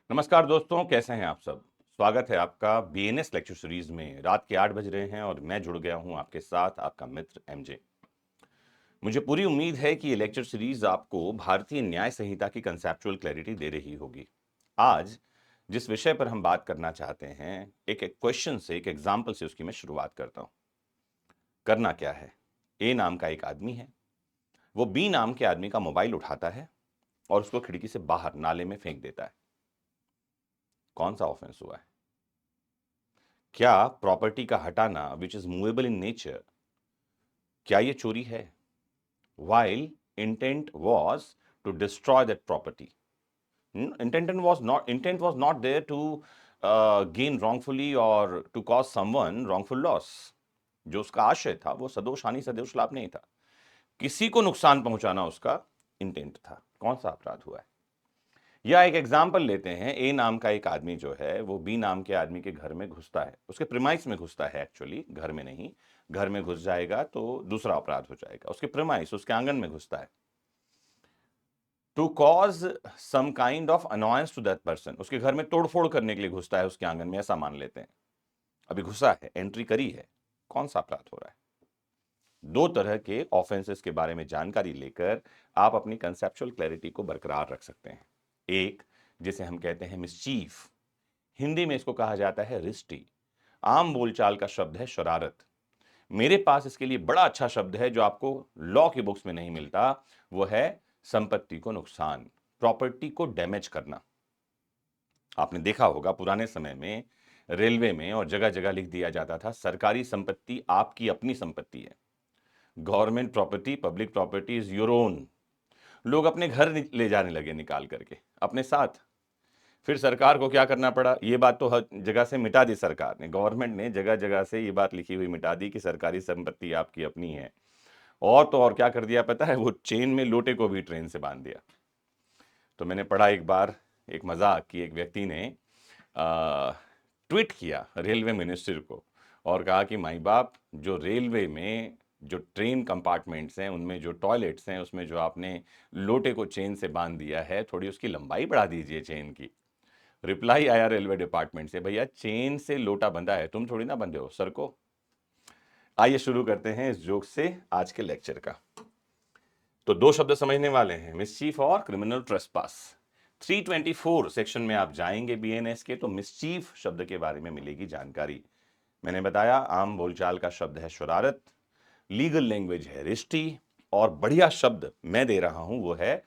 नमस्कार दोस्तों, कैसे हैं आप सब। स्वागत है आपका बीएनएस लेक्चर सीरीज में। रात के 8 बज रहे हैं और मैं जुड़ गया हूं आपके साथ, आपका मित्र एमजे। मुझे पूरी उम्मीद है कि ये लेक्चर सीरीज आपको भारतीय न्याय संहिता की कंसेप्चुअल क्लैरिटी दे रही होगी। आज जिस विषय पर हम बात करना चाहते हैं, एक क्वेश्चन से, एक एग्जाम्पल से उसकी मैं शुरुआत करता हूं। करना क्या है, ए नाम का एक आदमी है, वो बी नाम के आदमी का मोबाइल उठाता है और उसको खिड़की से बाहर नाले में फेंक देता है। कौन सा ऑफेंस हुआ है? क्या प्रॉपर्टी का हटाना which is movable in nature, क्या ये चोरी है? While intent was to destroy that property, intent was not there to gain wrongfully और to cause someone wrongful loss. जो उसका आशय था वो सदोष हानि सदोष लाभ नहीं था, किसी को नुकसान पहुंचाना उसका इंटेंट था। कौन सा अपराध हुआ है? या एक एग्जाम्पल लेते हैं, ए नाम का एक आदमी जो है वो बी नाम के आदमी के घर में घुसता है, उसके प्रिमाइस में घुसता है, एक्चुअली घर में नहीं। घर में घुस जाएगा तो दूसरा अपराध हो जाएगा। उसके प्रिमाइस, उसके आंगन में घुसता है to cause some kind of annoyance to that person, उसके घर में तोड़फोड़ करने के लिए घुसता है उसके आंगन में, ऐसा मान लेते हैं। अभी घुसा है, एंट्री करी है, कौन सा अपराध हो रहा है? दो तरह के ऑफेंसेस के बारे में जानकारी लेकर आप अपनी कंसेप्चुअल क्लैरिटी को बरकरार रख सकते हैं। एक, जिसे हम कहते हैं मिसचीफ, हिंदी में इसको कहा जाता है रिष्टी। आम बोलचाल का शब्द है शरारत। मेरे पास इसके लिए बड़ा अच्छा शब्द है जो आपको लॉ की बुक्स में नहीं मिलता, वो है संपत्ति को नुकसान, प्रॉपर्टी को डैमेज करना। आपने देखा होगा पुराने समय में रेलवे में और जगह जगह लिख दिया जाता था, सरकारी संपत्ति आपकी अपनी संपत्ति है, government property, public property is your own. लोग अपने घर ले जाने लगे निकाल करके अपने साथ। फिर सरकार को क्या करना पड़ा, ये बात तो हर जगह से मिटा दी सरकार ने, गवर्नमेंट ने जगह जगह से ये बात लिखी हुई मिटा दी कि सरकारी संपत्ति आपकी अपनी है। और तो और क्या कर दिया पता है, वो चेन में लोटे को भी ट्रेन से बांध दिया। तो मैंने पढ़ा एक बार, एक मजाक की, एक व्यक्ति ने ट्वीट किया रेलवे मिनिस्टर को और कहा कि माई बाप, जो रेलवे में जो ट्रेन कंपार्टमेंट्स हैं उनमें जो टॉयलेट्स हैं उसमें जो आपने लोटे को चेन से बांध दिया है, थोड़ी उसकी लंबाई बढ़ा दीजिए चेन की। रिप्लाई आया रेलवे डिपार्टमेंट से, भैया चेन से लोटा बंधा है, तुम थोड़ी ना बंधे हो सर को। आइए शुरू करते हैं इस जोक से आज के लेक्चर का। तो दो शब्द समझने वाले हैं, मिसचीफ और क्रिमिनल ट्रेसपास। 324 सेक्शन में आप जाएंगे बीएनएस के, तो मिसचीफ शब्द के बारे में मिलेगी जानकारी। मैंने बताया आम बोलचाल का शब्द है शरारत, लीगल लैंग्वेज है रिष्टी, और बढ़िया शब्द मैं दे रहा हूं वो है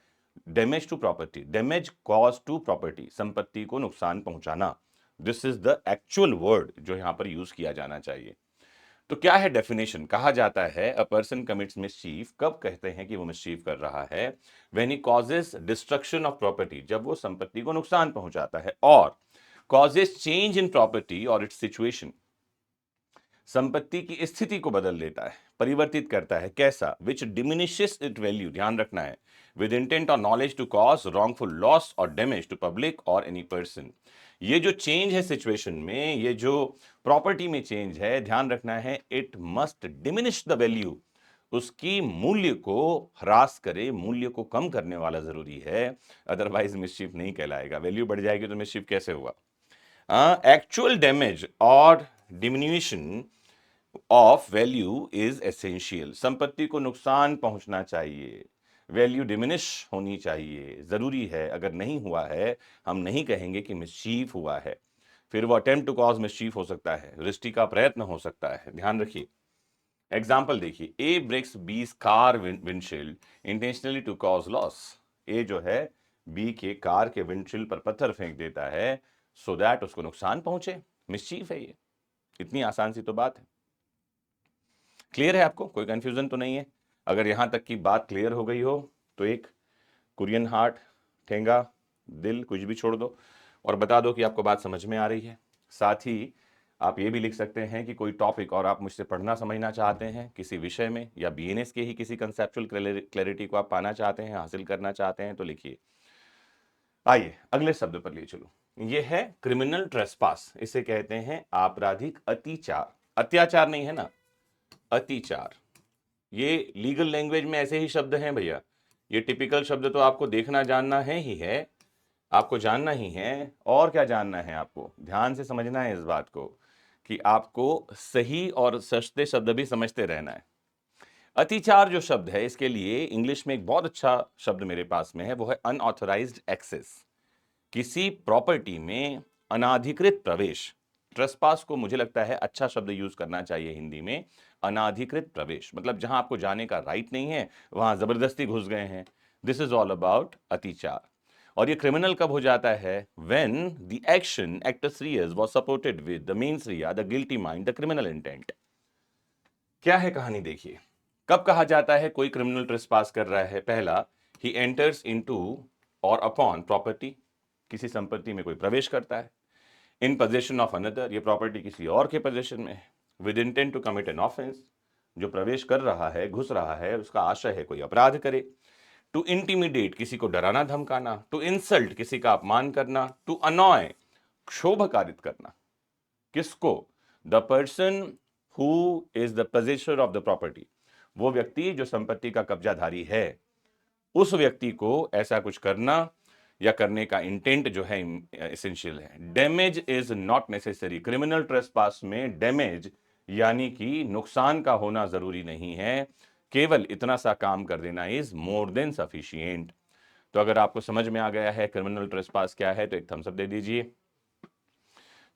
damage to property, damage cause to property, संपत्ति को नुकसान पहुंचाना। This is the actual word जो यहां पर यूज किया जाना चाहिए। तो क्या है डेफिनेशन? कहा जाता है अ पर्सन कमिट्स मिसचीफ, कब कहते हैं कि वो मिसचीफ कर रहा है? When he causes destruction of property, जब वो संपत्ति को नुकसान पहुंचाता है, और कॉजेस चेंज इन प्रॉपर्टी और इट्स सिचुएशन, संपत्ति की स्थिति को बदल देता है, परिवर्तित करता है। कैसा? विच डिमिनिशेस इट वैल्यू, ध्यान रखना है, विद इंटेंट और knowledge to cause wrongful loss और डैमेज टू पब्लिक और एनी पर्सन। ये जो चेंज है सिचुएशन में, ये जो प्रॉपर्टी में चेंज है, ध्यान रखना है, it must diminish the value, उसकी मूल्य को ह्रास करे, मूल्य को कम करने वाला जरूरी है, अदरवाइज मिसचीफ नहीं कहलाएगा। वैल्यू बढ़ जाएगी तो मिसचीफ कैसे हुआ? एक्चुअल डैमेज और diminution of value is essential, संपत्ति को नुकसान पहुंचना चाहिए, वैल्यू डिमिनिश होनी चाहिए, जरूरी है। अगर नहीं हुआ है, हम नहीं कहेंगे कि मिसचीफ हुआ है। फिर वो अटेम्प्ट टू कॉज मिसचीफ हो सकता है, रिष्टी का प्रयत्न हो सकता है। ध्यान रखिए, एग्जाम्पल देखिए, A breaks B's car windshield intentionally to cause loss. A जो है बी के कार के विंडशील्ड पर पत्थर फेंक देता है सो दैट उसको नुकसान पहुंचे, मिसचीफ है ये। इतनी आसान सी तो बात है। क्लियर है आपको? कोई कंफ्यूजन तो नहीं है? अगर यहां तक की बात क्लियर हो गई हो तो एक कुरियन हार्ट, ठेंगा, दिल, कुछ भी छोड़ दो और बता दो कि आपको बात समझ में आ रही है। साथ ही आप ये भी लिख सकते हैं कि कोई टॉपिक और आप मुझसे पढ़ना समझना चाहते हैं किसी विषय में, या बीएनएस के ही किसी कंसेप्चुअल क्लैरिटी को आप पाना चाहते हैं, हासिल करना चाहते हैं, तो लिखिए। आइए अगले शब्द पर ले चलो। ये है क्रिमिनल ट्रेसपास, इसे कहते हैं आपराधिक अतिचार। अत्याचार नहीं है ना, अतिचार। ये लीगल लैंग्वेज में ऐसे ही शब्द हैं भैया, ये टिपिकल शब्द तो आपको देखना जानना है ही है। आपको जानना ही है, और क्या जानना है आपको, ध्यान से समझना है इस बात को कि आपको सही और सस्ते शब्द भी समझते रहना है। अतिचार जो शब्द है, इसके लिए इंग्लिश में एक बहुत अच्छा शब्द मेरे पास में है, वो है अनऑथराइज्ड एक्सेस। किसी प्रॉपर्टी में अनाधिकृत प्रवेश, ट्रेसपास को मुझे लगता है अच्छा शब्द यूज करना चाहिए हिंदी में। अनाधिकृत प्रवेश मतलब जहां आपको जाने का राइट नहीं है, वहां जबरदस्ती घुस गए हैं। दिस इज ऑल अबाउट अतिचार। और ये क्रिमिनल कब हो जाता है? When the action actor serious was supported with the main Syria, the guilty mind, the criminal intent. क्या है कहानी, देखिए। कब कहा जाता है कोई क्रिमिनल ट्रेसपास कर रहा है? पहला, ही एंटर्स इनटू और अपॉन प्रॉपर्टी, किसी संपत्ति में कोई प्रवेश करता है। इन पोजेशन ऑफ अनदर, ये प्रॉपर्टी किसी और के पोजेशन में है। With intent to commit an offence, जो प्रवेश कर रहा है, घुस रहा है, उसका आशय है कोई अपराध करे। टू इंटिमिडेट, किसी को डराना धमकाना। टू इंसल्ट, किसी का अपमान करना। टू अनॉय, क्षोभकारित करना। किसको? The person who is the possessor of the property, वो व्यक्ति जो संपत्ति का कब्जाधारी है, उस व्यक्ति को ऐसा कुछ करना या करने का इंटेंट जो है एसेंशियल है। Damage is not necessary. Criminal trespass में डैमेज यानी कि नुकसान का होना जरूरी नहीं है, केवल इतना सा काम कर देना इज मोर देन सफिशिएंट। तो अगर आपको समझ में आ गया है क्रिमिनल ट्रेसपास क्या है तो एक थम्स अप दे दीजिए।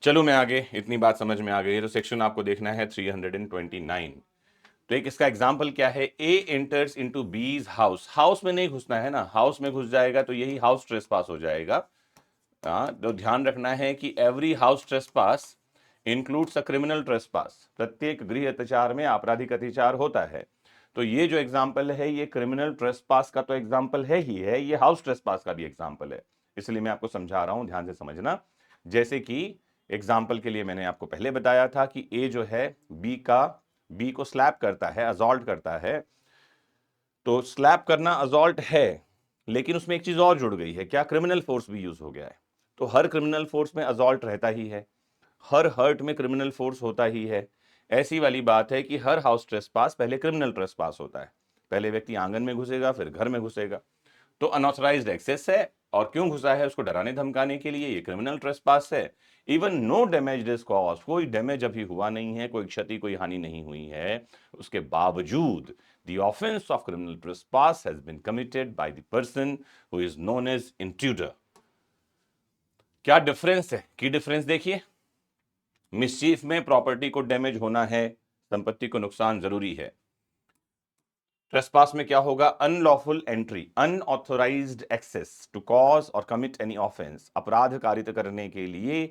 चलो मैं आगे, इतनी बात समझ में आ गई है तो सेक्शन आपको देखना है 329। तो एक इसका एग्जाम्पल क्या है? ए एंटर्स इनटू बीज हाउस। हाउस में नहीं घुसना है ना, हाउस में घुस जाएगा तो यही हाउस ट्रेसपास हो जाएगा। तो ध्यान रखना है कि every house trespass includes a criminal trespass. प्रत्येक गृह अत्याचार में आपराधिक अत्याचार होता है। तो ये जो एग्जाम्पल है ये क्रिमिनल ट्रेसपास का तो एग्जाम्पल है ही है, ये हाउस ट्रेसपास का भी एग्जाम्पल है। इसलिए मैं आपको समझा रहा हूं, ध्यान से समझना। जैसे कि एग्जाम्पल के लिए मैंने आपको पहले बताया था कि ए जो है बी को स्लैप करता है, अजॉल्ट करता है। तो स्लैप करना अजॉल्ट है, लेकिन उसमें एक चीज और जुड़ गई है। क्या? क्रिमिनल फोर्स भी यूज हो गया है। तो हर क्रिमिनल फोर्स में अजॉल्ट रहता ही है, हर हर्ट में क्रिमिनल फोर्स होता ही है। ऐसी वाली बात है कि हर हाउस ट्रेसपास पहले क्रिमिनल ट्रेसपास होता है। पहले व्यक्ति आंगन में घुसेगा, फिर घर में घुसेगा। तो अनऑथराइज्ड एक्सेस है, और क्यों घुसा है? उसको डराने धमकाने के लिए, ये क्रिमिनल ट्रेसपास है। Even know damage is cause, कोई डैमेज अभी हुआ नहीं है, कोई क्षति, कोई हानि नहीं हुई है, उसके बावजूद the offense of criminal trespass has been committed by the person who is known as intruder। क्या डिफरेंस है? की डिफरेंस देखिए। मिसचीफ में प्रॉपर्टी को डैमेज होना है, संपत्ति को नुकसान जरूरी है। ट्रेसपास में क्या होगा? Unlawful entry, unauthorised access to cause और कमिट एनी ऑफेंस, अपराध कारित करने के लिए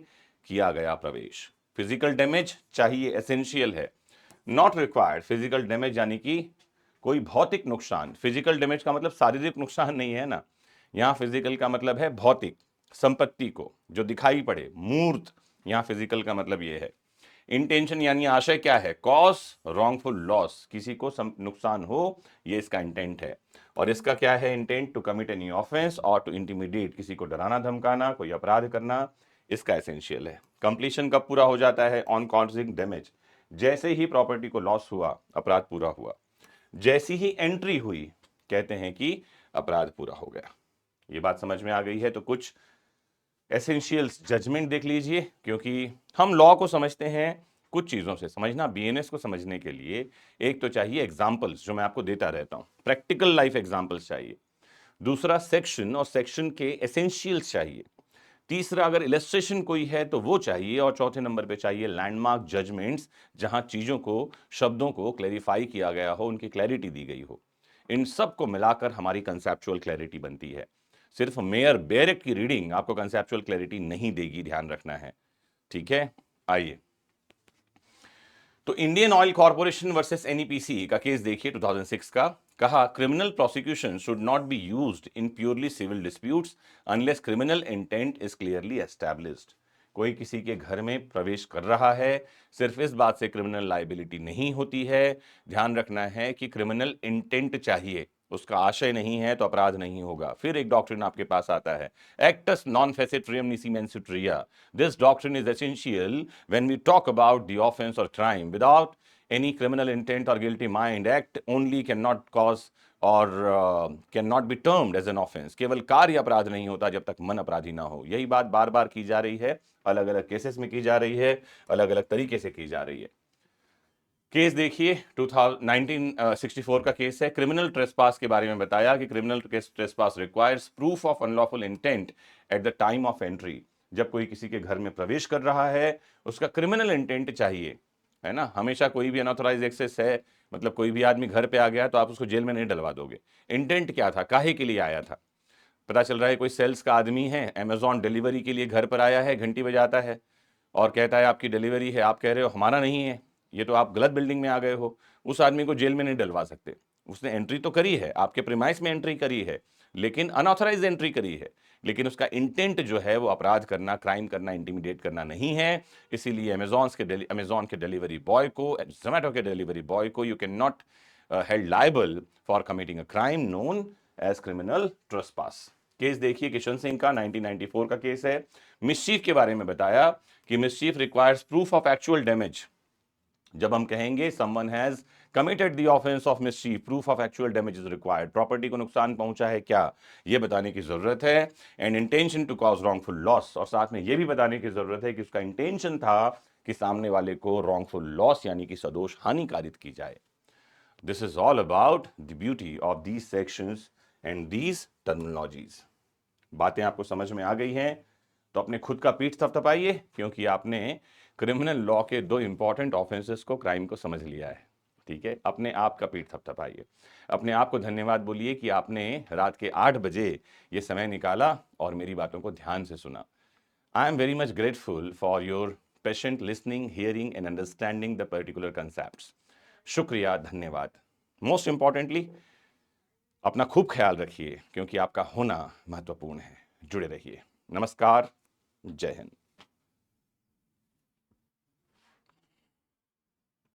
किया गया प्रवेश। फिजिकल डैमेज चाहिए, एसेंशियल है। नॉट रिक्वायर्ड फिजिकल डैमेज यानी कि कोई भौतिक नुकसान। फिजिकल डैमेज का मतलब शारीरिक नुकसान नहीं है ना, यहां फिजिकल का मतलब है भौतिक, संपत्ति को जो दिखाई पड़े, मूर्त। यहां फिजिकल का मतलब यह है। इंटेंशन यानी आशय क्या है? कॉज रॉन्गफुल लॉस, किसी को नुकसान हो, ये इसका इंटेंट है। और इसका क्या है intent? To commit any offence और टू इंटिमिडेट, किसी को डराना धमकाना, कोई अपराध करना, इसका एसेंशियल है। कंप्लीशन कब पूरा हो जाता है? ऑन कॉजिंग डैमेज, जैसे ही प्रॉपर्टी को लॉस हुआ अपराध पूरा हुआ। जैसी ही एंट्री हुई कहते हैं कि अपराध पूरा हो गया। ये बात समझ में आ गई है? तो कुछ एसेंशियल जजमेंट देख लीजिए, क्योंकि हम लॉ को समझते हैं कुछ चीजों से। समझना, बीएनएस को समझने के लिए एक तो चाहिए एग्जाम्पल्स, जो मैं आपको देता रहता हूं, प्रैक्टिकल लाइफ एग्जाम्पल्स चाहिए। दूसरा सेक्शन और सेक्शन के एसेंशियल्स चाहिए। तीसरा अगर इलस्ट्रेशन कोई है तो वो चाहिए। और चौथे नंबर पे चाहिए लैंडमार्क जजमेंट्स, जहां चीजों को, शब्दों को क्लैरिफाई किया गया हो, उनकी क्लैरिटी दी गई हो। इन सब को मिलाकर हमारी कंसेप्चुअल क्लैरिटी बनती है। सिर्फ मेयर बेरेट की रीडिंग आपको कंसेप्चुअल क्लैरिटी नहीं देगी, ध्यान रखना है। ठीक है, आइए। तो Indian Oil Corporation versus NEPC का केस देखिए 2006 का। कहा, criminal prosecution should not be used in purely civil disputes unless criminal intent is clearly established. कोई किसी के घर में प्रवेश कर रहा है, सिर्फ इस बात से क्रिमिनल लाइबिलिटी नहीं होती है। ध्यान रखना है कि क्रिमिनल इंटेंट चाहिए, उसका आशय नहीं है तो अपराध नहीं होगा। फिर एक डॉक्ट्रिन आपके पास आता है, एक्टस नॉन फेसिट्रियम निसी मेंसिट्रिया। This doctrine is essential when we talk about the offense or crime. Without any criminal intent or guilty mind, act only cannot cause और can not be termed as an offence. केवल कार्य अपराध नहीं होता जब तक मन अपराधी ना हो। यही बात बार बार की जा रही है, अलग अलग केसेस में की जा रही है, अलग अलग तरीके से की जा रही है। केस देखिए 1964 का केस है। क्रिमिनल ट्रेसपास के बारे में बताया कि criminal trespass requires proof of unlawful intent at the time of entry. जब कोई किसी के घर में प्रवेश कर रहा है, उसका क्रिमिनल इंटेंट चाहिए, है ना। हमेशा कोई भी अनऑथराइज एक्सेस है, मतलब कोई भी आदमी घर पे आ गया तो आप उसको जेल में नहीं डलवा दोगे। इंटेंट क्या था, काहे के लिए आया था। पता चल रहा है कोई सेल्स का आदमी है, अमेजॉन डिलीवरी के लिए घर पर आया है, घंटी बजाता है और कहता है आपकी डिलीवरी है, आप कह रहे हो हमारा नहीं है, ये तो आप गलत बिल्डिंग में आ गए हो। उस आदमी को जेल में नहीं डलवा सकते। उसने एंट्री तो करी है, आपके प्रीमाइस में एंट्री करी है, लेकिन अनऑथराइज एंट्री करी है, लेकिन उसका इंटेंट जो है वो अपराध करना, क्राइम करना, इंटिमिडेट करना नहीं है। इसीलिए अमेजॉन के डिलीवरी बॉय को, जोमेटो के डिलीवरी बॉय को you can not held liable for committing a crime known as criminal trespass. Case देखिए किशन सिंह का 1994 का केस है। मिसचीफ के बारे में बताया कि mischief requires proof of actual damage. जब हम कहेंगे someone has committed the offence of mischief, proof of actual damage is required. Property को नुकसान पहुंचा है क्या, यह बताने की जरूरत है। And intention to cause wrongful loss, और साथ में यह भी बताने की जरूरत है कि उसका इंटेंशन था कि सामने वाले को रॉन्गफुल लॉस यानी कि सदोष हानि कारित की जाए। This is all about the beauty of these sections and these terminologies. बातें आपको समझ में आ गई हैं तो अपने खुद का पीठ थपथपाइए, क्योंकि आपने क्रिमिनल लॉ के दो इंपॉर्टेंट ऑफेंसेस को, क्राइम को समझ लिया है। ठीक है, अपने आप का पीठ थपथपाइए, अपने आप को धन्यवाद बोलिए कि आपने रात के 8 बजे ये समय निकाला और मेरी बातों को ध्यान से सुना। I am very much grateful for your patient listening, hearing and understanding the particular concepts. शुक्रिया, धन्यवाद। मोस्ट इंपॉर्टेंटली अपना खूब ख्याल रखिए, क्योंकि आपका होना महत्वपूर्ण है। जुड़े रहिए। नमस्कार, जय हिंद।